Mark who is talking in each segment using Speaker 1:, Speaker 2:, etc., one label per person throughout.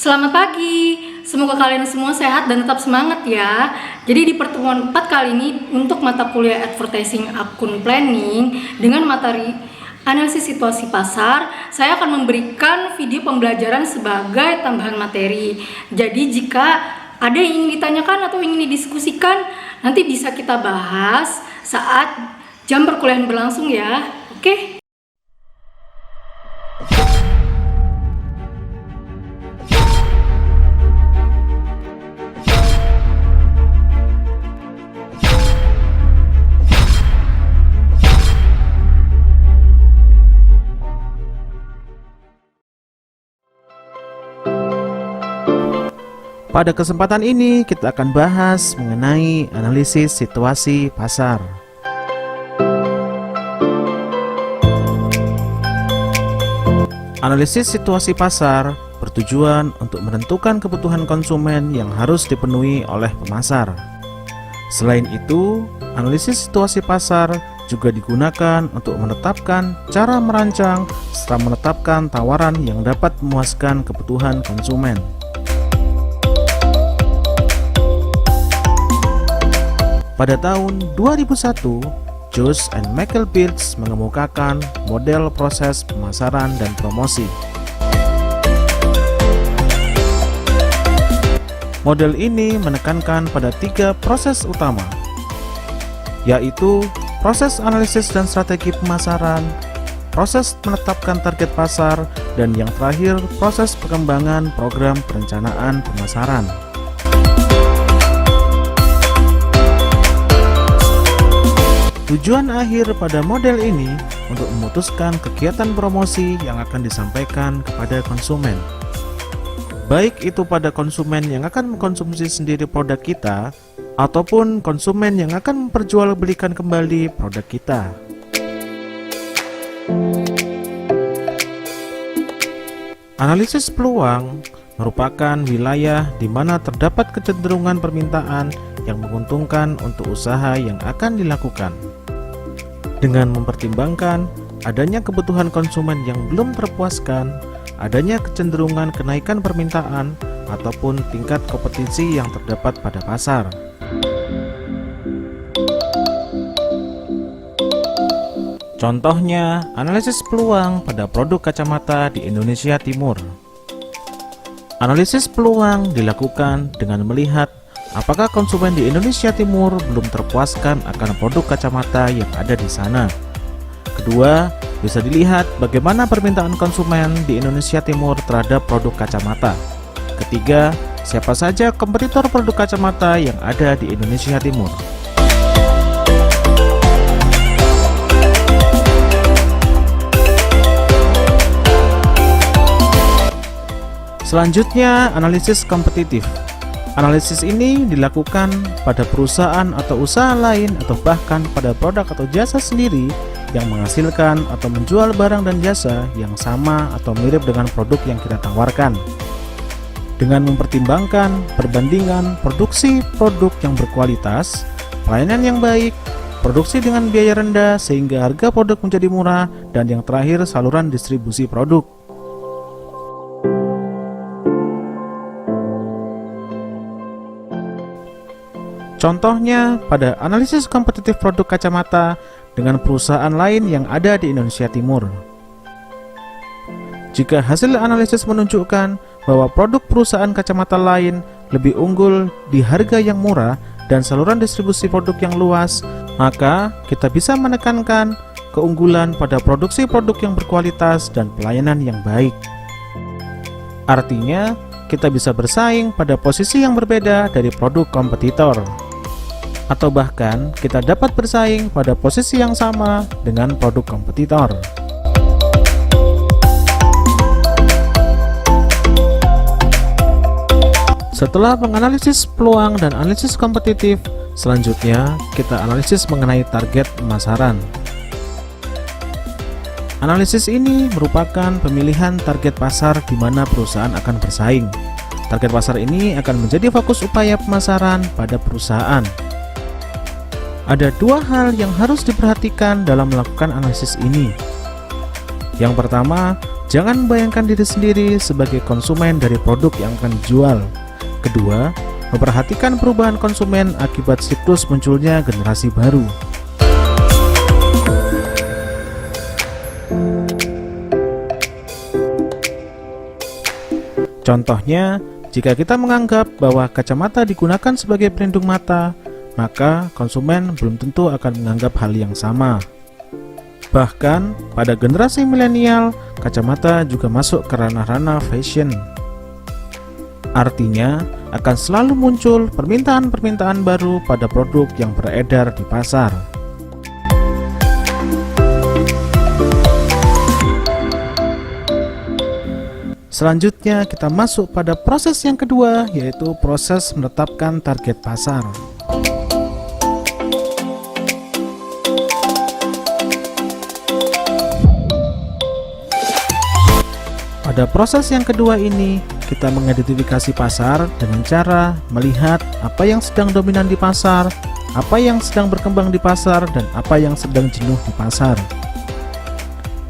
Speaker 1: Selamat pagi, semoga kalian semua sehat dan tetap semangat ya. Jadi di pertemuan 4 kali ini untuk mata kuliah Advertising Akun Planning dengan materi analisis situasi pasar, saya akan memberikan video pembelajaran sebagai tambahan materi. Jadi jika ada yang ingin ditanyakan atau ingin didiskusikan, nanti bisa kita bahas saat jam perkuliahan berlangsung ya. Oke?
Speaker 2: Pada kesempatan ini kita akan bahas mengenai analisis situasi pasar. Analisis situasi pasar bertujuan untuk menentukan kebutuhan konsumen yang harus dipenuhi oleh pemasar. Selain itu, analisis situasi pasar juga digunakan untuk menetapkan cara merancang serta menetapkan tawaran yang dapat memuaskan kebutuhan konsumen. Pada tahun 2001, Jones and Michael Birks mengemukakan model proses pemasaran dan promosi. Model ini menekankan pada 3 proses utama, yaitu proses analisis dan strategi pemasaran, proses menetapkan target pasar, dan yang terakhir proses pengembangan program perencanaan pemasaran. Tujuan akhir pada model ini untuk memutuskan kegiatan promosi yang akan disampaikan kepada konsumen. Baik itu pada konsumen yang akan mengkonsumsi sendiri produk kita, ataupun konsumen yang akan memperjualbelikan kembali produk kita. Analisis peluang merupakan wilayah di mana terdapat kecenderungan permintaan yang menguntungkan untuk usaha yang akan dilakukan. Dengan mempertimbangkan adanya kebutuhan konsumen yang belum terpuaskan, adanya kecenderungan kenaikan permintaan, ataupun tingkat kompetisi yang terdapat pada pasar. Contohnya, analisis peluang pada produk kacamata di Indonesia Timur. Analisis peluang dilakukan dengan melihat apakah konsumen di Indonesia Timur belum terpuaskan akan produk kacamata yang ada di sana. Kedua, bisa dilihat bagaimana permintaan konsumen di Indonesia Timur terhadap produk kacamata. Ketiga, siapa saja kompetitor produk kacamata yang ada di Indonesia Timur. Selanjutnya, analisis kompetitif. Analisis ini dilakukan pada perusahaan atau usaha lain atau bahkan pada produk atau jasa sendiri yang menghasilkan atau menjual barang dan jasa yang sama atau mirip dengan produk yang kita tawarkan. Dengan mempertimbangkan perbandingan produksi produk yang berkualitas, pelayanan yang baik, produksi dengan biaya rendah sehingga harga produk menjadi murah, dan yang terakhir saluran distribusi produk. Contohnya pada analisis kompetitif produk kacamata dengan perusahaan lain yang ada di Indonesia Timur. Jika hasil analisis menunjukkan bahwa produk perusahaan kacamata lain lebih unggul di harga yang murah dan saluran distribusi produk yang luas, maka kita bisa menekankan keunggulan pada produksi produk yang berkualitas dan pelayanan yang baik. Artinya, kita bisa bersaing pada posisi yang berbeda dari produk kompetitor. Atau bahkan kita dapat bersaing pada posisi yang sama dengan produk kompetitor. Setelah menganalisis peluang dan analisis kompetitif, selanjutnya kita analisis mengenai target pemasaran. Analisis ini merupakan pemilihan target pasar di mana perusahaan akan bersaing. Target pasar ini akan menjadi fokus upaya pemasaran pada perusahaan. Ada 2 hal yang harus diperhatikan dalam melakukan analisis ini. Yang pertama, Jangan bayangkan diri sendiri sebagai konsumen dari produk yang akan dijual. Kedua, memperhatikan perubahan konsumen akibat siklus munculnya generasi baru. Contohnya, jika kita menganggap bahwa kacamata digunakan sebagai pelindung mata, maka konsumen belum tentu akan menganggap hal yang sama. Bahkan, pada generasi milenial, kacamata juga masuk ke ranah-ranah fashion. Artinya, akan selalu muncul permintaan-permintaan baru pada produk yang beredar di pasar. Selanjutnya, kita masuk pada proses yang kedua, yaitu proses menetapkan target pasar. Pada proses yang kedua ini, kita mengidentifikasi pasar dengan cara melihat apa yang sedang dominan di pasar, apa yang sedang berkembang di pasar, dan apa yang sedang jenuh di pasar.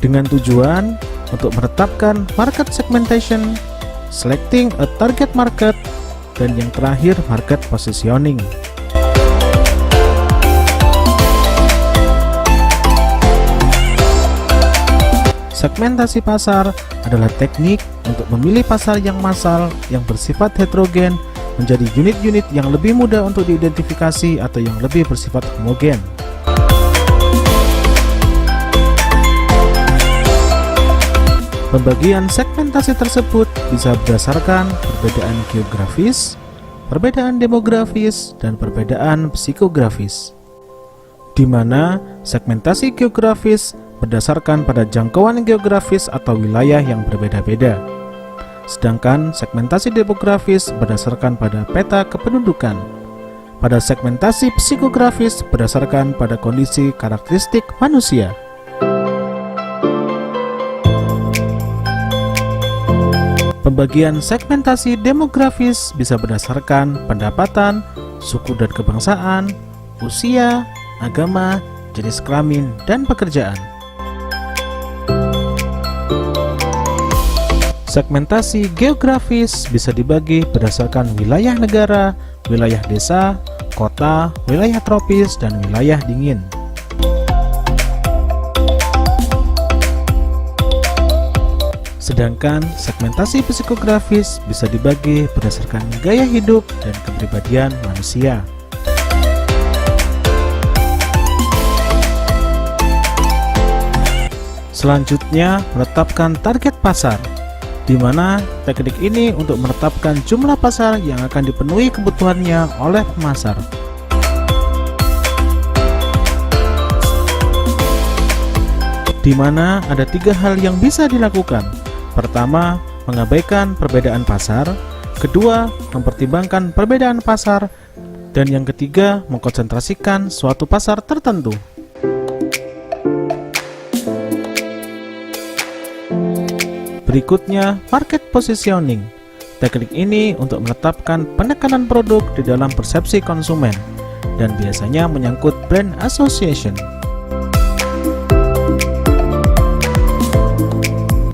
Speaker 2: Dengan tujuan untuk menetapkan market segmentation, selecting a target market, dan yang terakhir market positioning. Segmentasi pasar adalah teknik untuk memilih pasar yang massal yang bersifat heterogen menjadi unit-unit yang lebih mudah untuk diidentifikasi atau yang lebih bersifat homogen. Pembagian segmentasi tersebut bisa berdasarkan perbedaan geografis, perbedaan demografis, dan perbedaan psikografis, di mana segmentasi geografis berdasarkan pada jangkauan geografis atau wilayah yang berbeda-beda. Sedangkan segmentasi demografis berdasarkan pada peta kependudukan. Pada segmentasi psikografis berdasarkan pada kondisi karakteristik manusia. Pembagian segmentasi demografis bisa berdasarkan pendapatan, suku dan kebangsaan, usia, agama, jenis kelamin, dan pekerjaan. Segmentasi geografis bisa dibagi berdasarkan wilayah negara, wilayah desa, kota, wilayah tropis, dan wilayah dingin. Sedangkan segmentasi psikografis bisa dibagi berdasarkan gaya hidup dan kepribadian manusia. Selanjutnya, menetapkan target pasar, di mana teknik ini untuk menetapkan jumlah pasar yang akan dipenuhi kebutuhannya oleh pemasar. Di mana ada 3 hal yang bisa dilakukan. Pertama, mengabaikan perbedaan pasar. Kedua, mempertimbangkan perbedaan pasar. Dan yang ketiga, mengkonsentrasikan suatu pasar tertentu. Berikutnya, market positioning. Teknik ini untuk menetapkan penekanan produk di dalam persepsi konsumen dan biasanya menyangkut brand association.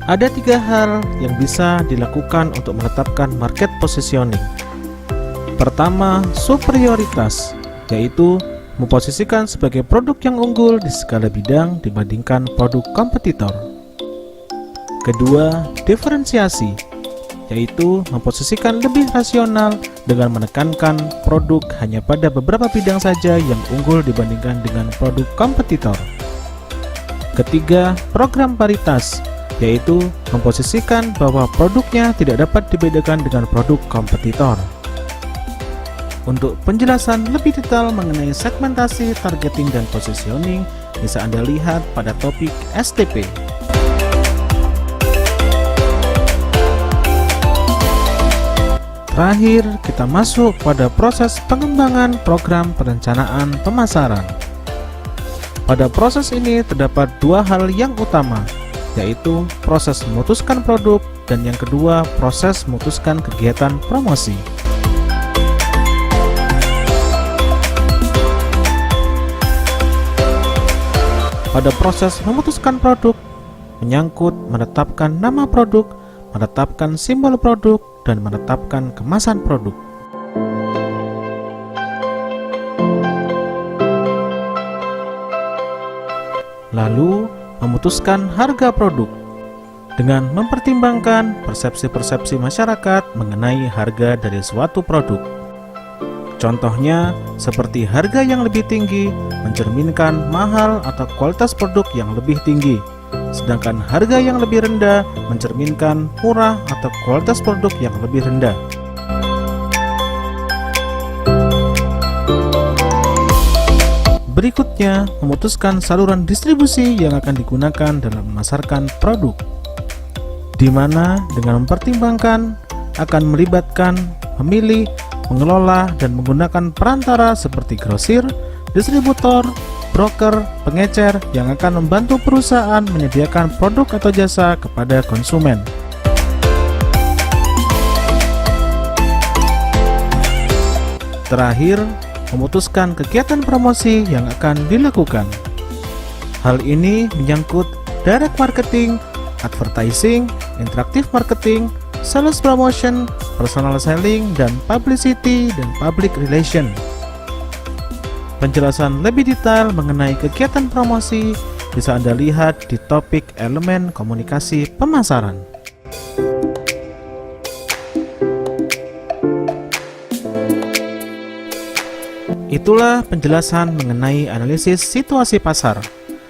Speaker 2: Ada 3 hal yang bisa dilakukan untuk menetapkan market positioning. Pertama, superioritas, yaitu memposisikan sebagai produk yang unggul di segala bidang dibandingkan produk kompetitor. Kedua, diferensiasi, yaitu memposisikan lebih rasional dengan menekankan produk hanya pada beberapa bidang saja yang unggul dibandingkan dengan produk kompetitor. Ketiga, program paritas, yaitu memposisikan bahwa produknya tidak dapat dibedakan dengan produk kompetitor. Untuk penjelasan lebih detail mengenai segmentasi, targeting, dan positioning, bisa Anda lihat pada topik STP. Terakhir, kita masuk pada proses pengembangan program perencanaan pemasaran. Pada proses ini terdapat 2 hal yang utama, yaitu proses memutuskan produk dan yang kedua proses memutuskan kegiatan promosi. Pada proses memutuskan produk, menyangkut menetapkan nama produk, menetapkan simbol produk, dan menetapkan kemasan produk. Lalu, memutuskan harga produk dengan mempertimbangkan persepsi-persepsi masyarakat mengenai harga dari suatu produk. Contohnya, seperti harga yang lebih tinggi mencerminkan mahal atau kualitas produk yang lebih tinggi, sedangkan harga yang lebih rendah mencerminkan murah atau kualitas produk yang lebih rendah. Berikutnya, memutuskan saluran distribusi yang akan digunakan dalam memasarkan produk, di mana dengan mempertimbangkan akan melibatkan, memilih, mengelola, dan menggunakan perantara seperti grosir, distributor, broker, pengecer yang akan membantu perusahaan menyediakan produk atau jasa kepada konsumen. Terakhir, memutuskan kegiatan promosi yang akan dilakukan. Hal ini menyangkut direct marketing, advertising, interactive marketing, sales promotion, personal selling, dan publicity dan public relation. Penjelasan lebih detail mengenai kegiatan promosi bisa Anda lihat di topik elemen komunikasi pemasaran. Itulah penjelasan mengenai analisis situasi pasar.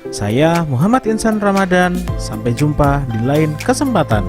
Speaker 2: Saya Muhammad Insan Ramadan, sampai jumpa di lain kesempatan.